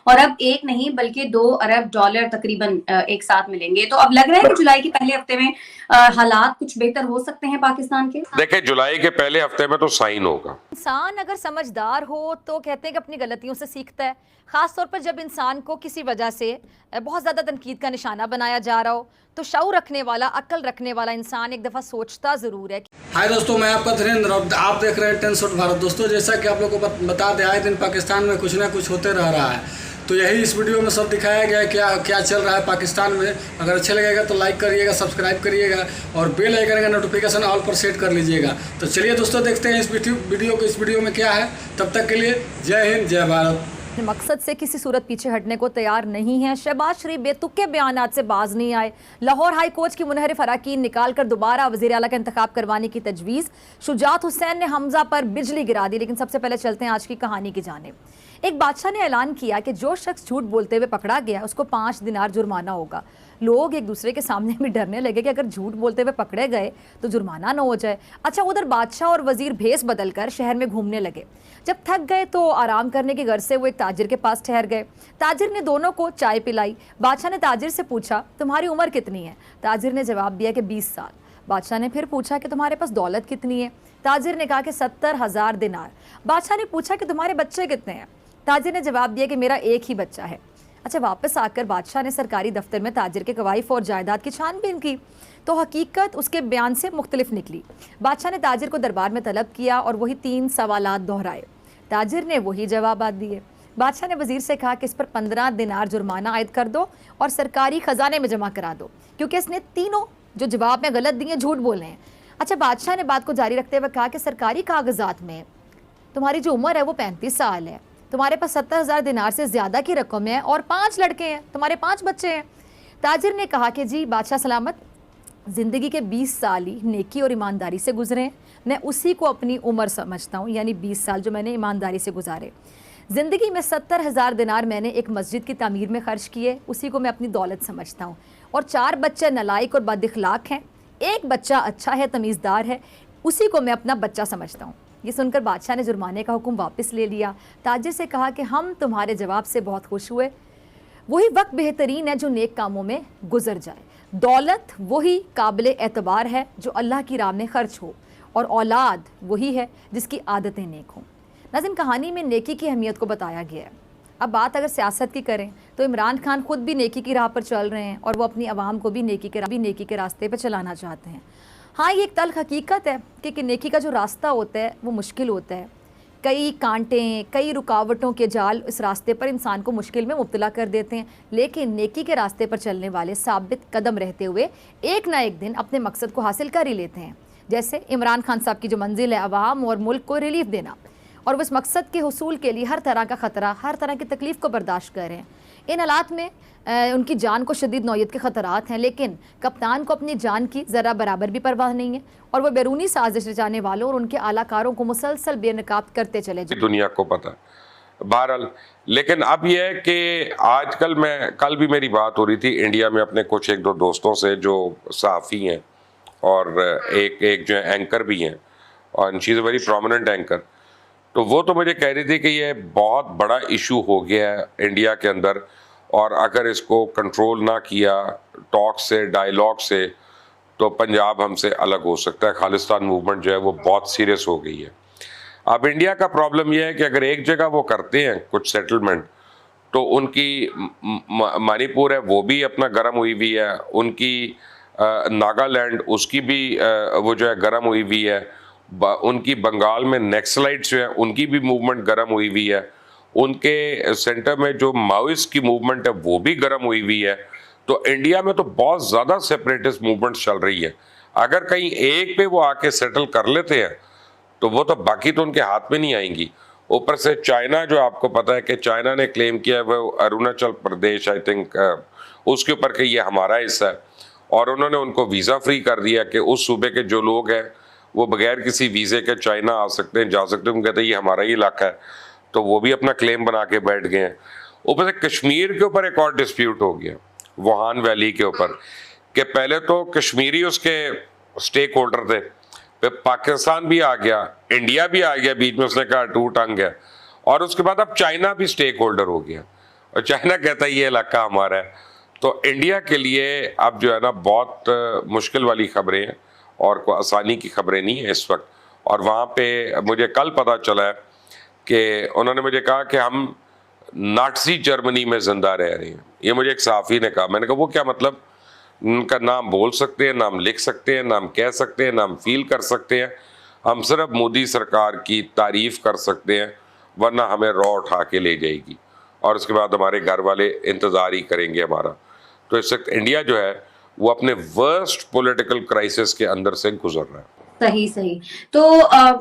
और अब एक नहीं बल्कि $2 अरब तकरीबन एक साथ मिलेंगे। तो अब लग रहा है कि जुलाई के पहले हफ्ते में हालात कुछ बेहतर हो सकते हैं पाकिस्तान के। देखिए, जुलाई के पहले हफ्ते में तो साइन होगा। इंसान अगर समझदार हो तो कहते हैं कि अपनी गलतियों से सीखता है, खास तौर पर जब इंसान को किसी वजह से बहुत ज़्यादा तनकीद का निशाना बनाया जा रहा हो, तो शऊर रखने वाला, अक्ल रखने वाला इंसान एक दफ़ा सोचता ज़रूर है। हाय दोस्तों, मैं आपका धीरेन्द्र और आप देख रहे हैं 10 शॉट भारत। दोस्तों, जैसा कि आप लोगों को बता दें, आए दिन पाकिस्तान में कुछ ना कुछ होते रह रहा है, तो यही इस वीडियो में सब दिखाया गया है क्या क्या चल रहा है पाकिस्तान में। अगर अच्छा लगेगा तो लाइक करिएगा, सब्सक्राइब करिएगा और बेल आइकन का नोटिफिकेशन ऑल पर सेट कर लीजिएगा। तो चलिए दोस्तों, देखते हैं इस वीडियो में क्या है। तब तक के लिए जय हिंद, जय भारत। मकसद से किसी सूरत पीछे हटने को तैयार नहीं है। शहबाज शरीफ बेतुके बयानात से बाज नहीं आए। लाहौर हाई कोर्ट की मुनहरिफ अराकीन निकाल कर दोबारा वज़ीर आला का इंतखाब करवाने की तजवीज़। शुजात हुसैन ने हमजा पर बिजली गिरा दी। लेकिन सबसे पहले चलते हैं आज की कहानी की जानिब। एक बादशाह ने ऐलान किया कि जो शख्स झूठ बोलते हुए पकड़ा गया उसको 5 दिनार जुर्माना होगा। लोग एक दूसरे के सामने भी डरने लगे कि अगर झूठ बोलते हुए पकड़े गए तो जुर्माना न हो जाए। अच्छा, उधर बादशाह और वजीर भेस बदलकर शहर में घूमने लगे। जब थक गए तो आराम करने की गर्ज से वो एक ताजिर के पास ठहर गए। ताजिर ने दोनों को चाय पिलाई। बादशाह ने ताजिर से पूछा, तुम्हारी उम्र कितनी है? ताजिर ने जवाब दिया कि 20 साल। बादशाह ने फिर पूछा कि तुम्हारे पास दौलत कितनी है? ताजिर ने कहा कि 70,000 दिनार। बादशाह ने पूछा कि तुम्हारे बच्चे कितने हैं? ताजिर ने जवाब दिया कि मेरा एक ही बच्चा है। अच्छा, वापस आकर बादशाह ने सरकारी दफ्तर में ताजिर के कवाइफ और जायदाद की छानबीन की तो हकीकत उसके बयान से मुख्तलिफ निकली। बादशाह ने ताजिर को दरबार में तलब किया और वही 3 सवालात दोहराए। ताजिर ने वही जवाबात दिए। बादशाह ने वजीर से कहा कि इस पर 15 दिनार जुर्माना आयद कर दो और सरकारी खजाने में जमा करा दो, क्योंकि इसने तीनों जो जवाब में गलत दिए झूठ बोले हैं। अच्छा, बादशाह ने बात को जारी रखते हुए कहा कि सरकारी कागजात में तुम्हारी जो उम्र है वो 35 साल है। तुम्हारे पास 70,000 दिनार से ज़्यादा की रकम है और 5 लड़के हैं, तुम्हारे 5 बच्चे हैं। ताजिर ने कहा कि जी बादशाह सलामत, ज़िंदगी के 20 साल ही नेकी और ईमानदारी से गुजरे हैं। मैं उसी को अपनी उम्र समझता हूँ, यानी 20 साल जो मैंने ईमानदारी से गुजारे। ज़िंदगी में 70,000 दिनार मैंने एक मस्जिद की तामीर में खर्च किए, उसी को मैं अपनी दौलत समझता हूँ। और 4 बच्चे नालायक और बदअखलाक हैं, एक बच्चा अच्छा है, तमीज़दार है, उसी को मैं अपना बच्चा समझता हूँ। ये सुनकर बादशाह ने जुर्माने का हुक्म वापस ले लिया। ताजिर से कहा कि हम तुम्हारे जवाब से बहुत खुश हुए। वही वक्त बेहतरीन है जो नेक कामों में गुजर जाए। दौलत वही काबिल एतबार है जो अल्लाह की राह में खर्च हो, और औलाद वही है जिसकी आदतें नेक हों। नाज़रीन, कहानी में नेकी की अहमियत को बताया गया है। अब बात अगर सियासत की करें तो इमरान खान खुद भी नेकी की राह पर चल रहे हैं और वो अपनी आवाम को भी नेकी के रास्ते पर चलाना चाहते हैं। हाँ, ये एक तल्ख हकीकत है कि नेकी का जो रास्ता होता है वो मुश्किल होता है। कई कांटें, कई रुकावटों के जाल इस रास्ते पर इंसान को मुश्किल में मुब्तला कर देते हैं, लेकिन नेकी के रास्ते पर चलने वाले साबित कदम रहते हुए एक ना एक दिन अपने मकसद को हासिल कर ही लेते हैं। जैसे इमरान खान साहब की जो मंजिल है अवाम और मुल्क को रिलीफ देना, और उस मकसद के हुसूल के लिए हर तरह का ख़तरा, हर तरह की तकलीफ़ को बर्दाश्त कर रहे हैं। इन हालात में उनकी जान को शदीद नौयत के ख़तरात हैं, लेकिन कप्तान को अपनी जान की ज़रा बराबर भी परवाह नहीं है और वह बैरूनी साजिश रचाने वालों और उनके आलाकारों को मुसलसल बेनकाब करते चले जाए। दुनिया को पता बहरहाल, लेकिन अब यह है कि आजकल कल भी मेरी बात हो रही थी इंडिया में अपने कुछ एक दो दोस्तों से जो सहाफ़ी हैं और एक जो एंकर भी हैं, और she is a very prominent anchor. तो वो तो मुझे कह रही थी कि ये बहुत बड़ा इशू हो गया है इंडिया के अंदर, और अगर इसको कंट्रोल ना किया टॉक से, डायलॉग से, तो पंजाब हमसे अलग हो सकता है। खालिस्तान मूवमेंट जो है वो बहुत सीरियस हो गई है। अब इंडिया का प्रॉब्लम यह है कि अगर एक जगह वो करते हैं कुछ सेटलमेंट, तो उनकी मणिपुर है वो भी अपना गर्म हुई हुई है, उनकी नागालैंड उसकी भी वो जो है गर्म हुई हुई है, उनकी बंगाल में नेक्सलाइट्स जो है उनकी भी मूवमेंट गर्म हुई हुई है, उनके सेंटर में जो माओइस्ट की मूवमेंट है वो भी गर्म हुई हुई है। तो इंडिया में तो बहुत ज़्यादा सेपरेटिस्ट मूवमेंट चल रही है। अगर कहीं एक पे वो आके सेटल कर लेते हैं तो वो तो बाकी तो उनके हाथ में नहीं आएंगी। ऊपर से चाइना, जो आपको पता है कि चाइना ने क्लेम किया है वो अरुणाचल प्रदेश, आई थिंक उसके ऊपर कि ये हमारा हिस्सा है, और उन्होंने उनको वीज़ा फ्री कर दिया कि उस सूबे के जो लोग हैं वो बगैर किसी वीज़े के चाइना आ सकते हैं, जा सकते हैं। हम कहते हैं ये हमारा ही इलाका है, तो वो भी अपना क्लेम बना के बैठ गए हैं। ऊपर से कश्मीर के ऊपर एक और डिस्प्यूट हो गया, वुहान वैली के ऊपर, कि पहले तो कश्मीरी उसके स्टेक होल्डर थे, फिर पाकिस्तान भी आ गया, इंडिया भी आ गया बीच में, उसने कहा टू टंग है, और उसके बाद अब चाइना भी स्टेक होल्डर हो गया। और चाइना कहता है ये इलाका हमारा है। तो इंडिया के लिए अब जो है ना बहुत मुश्किल वाली खबरें हैं और कोई आसानी की खबरें नहीं है इस वक्त। और वहाँ पे मुझे कल पता चला है कि उन्होंने मुझे कहा कि हम नाटसी जर्मनी में जिंदा रह रहे हैं। ये मुझे एक सहाफ़ी ने कहा। मैंने कहा वो क्या मतलब? उनका नाम बोल सकते हैं, नाम लिख सकते हैं, नाम कह सकते हैं, नाम फील कर सकते हैं। हम सिर्फ मोदी सरकार की तारीफ कर सकते हैं, वरना हमें रॉ उठा के ले जाएगी और उसके बाद हमारे घर वाले इंतज़ार ही करेंगे हमारा। तो इस वक्त इंडिया जो है वो अपने वर्स्ट पॉलिटिकल क्राइसिस के अंदर से गुजर रहा है। सही सही। तो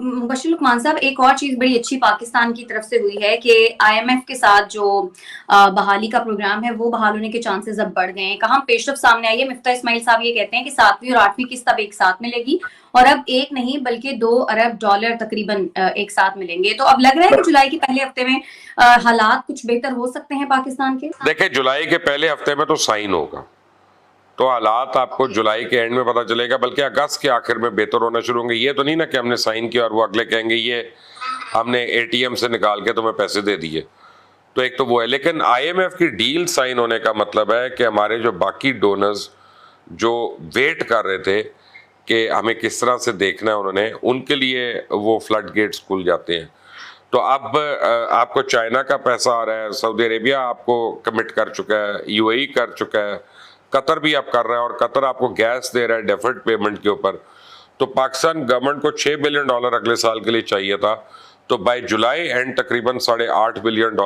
मुबश्शिर लुकमान साहब, एक और चीज बड़ी अच्छी पाकिस्तान की तरफ से हुई है कि IMF के साथ जो बहाली का प्रोग्राम है वो बहाल होने के चांसेस अब बढ़ गए हैं। कहाँ पेशरफ सामने आई है। मिफ्ता इस्माइल साहब ये कहते हैं कि 7वीं और 8वीं किस्त अब एक साथ मिलेगी और अब एक नहीं बल्कि $2 अरब तकरीबन एक साथ मिलेंगे। तो अब लग रहा है कि जुलाई के पहले हफ्ते में हालात कुछ बेहतर हो सकते हैं पाकिस्तान के। देखिए, जुलाई के पहले हफ्ते में तो साइन होगा, तो हालात आपको जुलाई के एंड में पता चलेगा, बल्कि अगस्त के आखिर में बेहतर होना शुरू होंगे। ये तो नहीं ना कि हमने साइन किया और वो अगले कहेंगे ये हमने ATM से निकाल के तुम्हें पैसे दे दिए। तो एक तो वो है, लेकिन IMF की डील साइन होने का मतलब है कि हमारे जो बाकी डोनर्स जो वेट कर रहे थे कि हमें किस तरह से देखना है उन्होंने, उनके लिए वो फ्लड गेट्स खुल जाते हैं। तो अब आपको चाइना का पैसा आ रहा है, सऊदी अरेबिया आपको कमिट कर चुका है, UAE कर चुका है, कतर भी आप कर रहा है और कतर आपको गैस दे रहा है डेफर्ड पेमेंट के ऊपर। तो पाकिस्तान गवर्नमेंट को $6 बिलियन अगले साल के लिए चाहिए था, तो बाय जुलाई एंड तकरीबन $8.5 बिलियन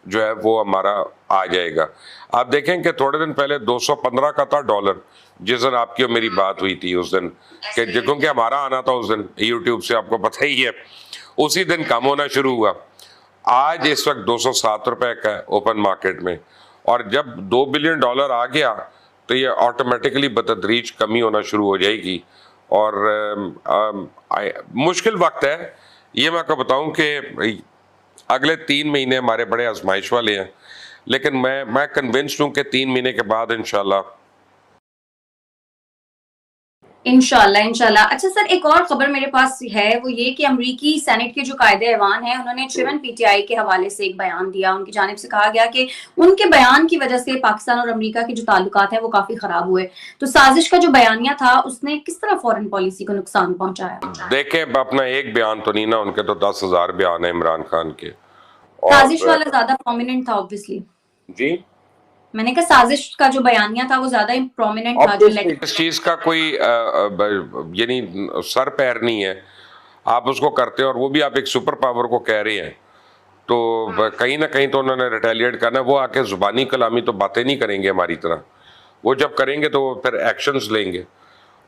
जो है वो हमारा आ जाएगा। आप देखें कि थोड़े दिन पहले 215 का था डॉलर, जिस दिन आपकी और मेरी बात हुई थी उस दिन, कि क्योंकि हमारा आना था उस दिन यूट्यूब से, आपको पता ही है, उसी दिन कम होना शुरू हुआ। आज इस वक्त 207 रुपए का है ओपन मार्केट में, और जब $2 बिलियन आ गया तो ये ऑटोमेटिकली बतदरीज कमी होना शुरू हो जाएगी। और मुश्किल वक्त है ये। मैं आपको बताऊं कि अगले 3 महीने हमारे बड़े आजमाइश वाले हैं, लेकिन मैं कन्विंस्ड हूं कि 3 महीने के बाद इंशाल्लाह। अच्छा सर, एक और खबर मेरे पास है, वो ये कि अमरीकी सेनेट के जो कायदे ऐवान है उन्होंने चेयरमैन PTI के हवाले से एक बयान दिया। उनकी जानिब से कहा गया कि उनके बयान की वजह से पाकिस्तान और अमेरिका के जो ताल्लुकात हैं वो काफी खराब हुए। तो साजिश का जो बयानिया था उसने किस तरह फॉरेन पॉलिसी को नुकसान पहुंचाया? देखें, अपना एक बयान तो नहीं ना, उनके तो 10,000 बयान है इमरान खान के। साजिश वाला ज्यादा प्रोमिनेंट था ऑब्वियसली। जी, मैंने कहा साजिश का जो बयानिया था वो ज्यादा प्रोमिनेंट था। जो इस चीज का कोई यानी सर पैर नहीं है, आप उसको करते हैं और वो भी आप एक सुपर पावर को कह रहे हैं, तो कहीं ना कहीं तो उन्होंने रिटेलिएट करना है। वो आके जुबानी कलामी तो बातें नहीं करेंगे हमारी तरह, वो जब करेंगे तो वो फिर एक्शंस लेंगे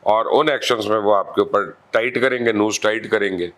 और उन एक्शंस में वो आपके ऊपर टाइट करेंगे, नोज टाइट करेंगे।